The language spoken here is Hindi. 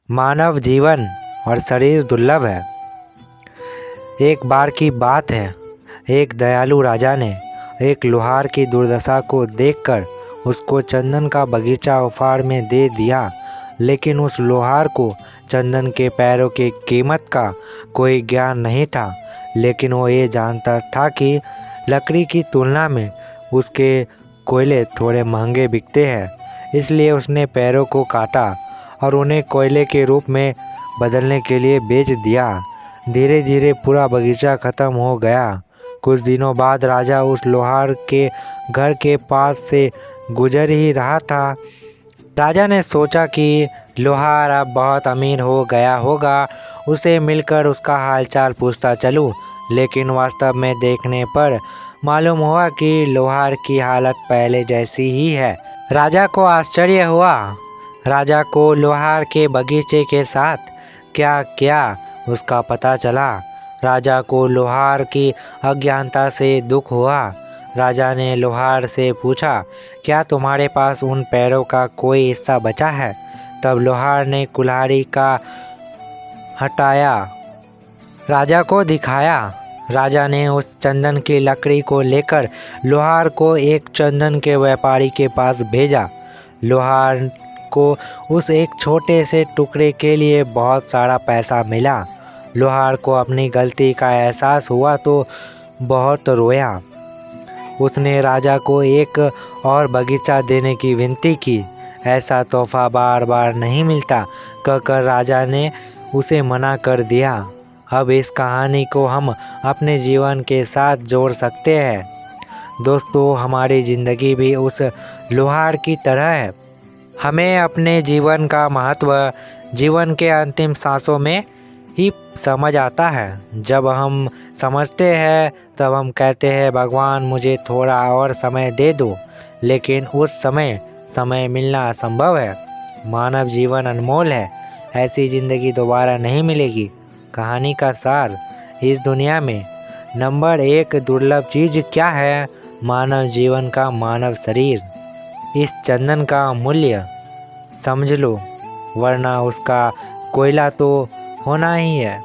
मानव जीवन और शरीर दुर्लभ है। एक बार की बात है, एक दयालु राजा ने एक लोहार की दुर्दशा को देखकर उसको चंदन का बगीचा उपहार में दे दिया। लेकिन उस लोहार को चंदन के पैरों की कीमत का कोई ज्ञान नहीं था। लेकिन वो ये जानता था कि लकड़ी की तुलना में उसके कोयले थोड़े महंगे बिकते हैं। इसलिए उसने पैरों को काटा और उन्हें कोयले के रूप में बदलने के लिए बेच दिया। धीरे धीरे पूरा बगीचा खत्म हो गया। कुछ दिनों बाद राजा उस लोहार के घर के पास से गुजर ही रहा था। राजा ने सोचा कि लोहार अब बहुत अमीर हो गया होगा, उसे मिलकर उसका हालचाल पूछता चलूं। लेकिन वास्तव में देखने पर मालूम हुआ कि लोहार की हालत पहले जैसी ही है। राजा को आश्चर्य हुआ। राजा को लोहार के बगीचे के साथ क्या क्या उसका पता चला। राजा को लोहार की अज्ञानता से दुख हुआ। राजा ने लोहार से पूछा, क्या तुम्हारे पास उन पैरों का कोई हिस्सा बचा है? तब लोहार ने कुल्हाड़ी का हटाया राजा को दिखाया। राजा ने उस चंदन की लकड़ी को लेकर लोहार को एक चंदन के व्यापारी के पास भेजा। लोहार को उस एक छोटे से टुकड़े के लिए बहुत सारा पैसा मिला। लोहार को अपनी गलती का एहसास हुआ तो बहुत रोया। उसने राजा को एक और बगीचा देने की विनती की। ऐसा तोहफा बार बार नहीं मिलता कहकर राजा ने उसे मना कर दिया। अब इस कहानी को हम अपने जीवन के साथ जोड़ सकते हैं। दोस्तों, हमारी ज़िंदगी भी उस लोहार की तरह है। हमें अपने जीवन का महत्व जीवन के अंतिम सांसों में ही समझ आता है। जब हम समझते हैं तब हम कहते हैं, भगवान मुझे थोड़ा और समय दे दो। लेकिन उस समय मिलना असंभव है। मानव जीवन अनमोल है। ऐसी ज़िंदगी दोबारा नहीं मिलेगी। कहानी का सार, इस दुनिया में नंबर 1 दुर्लभ चीज़ क्या है? मानव जीवन का मानव शरीर। इस चंदन का मूल्य समझ लो, वरना उसका कोयला तो होना ही है।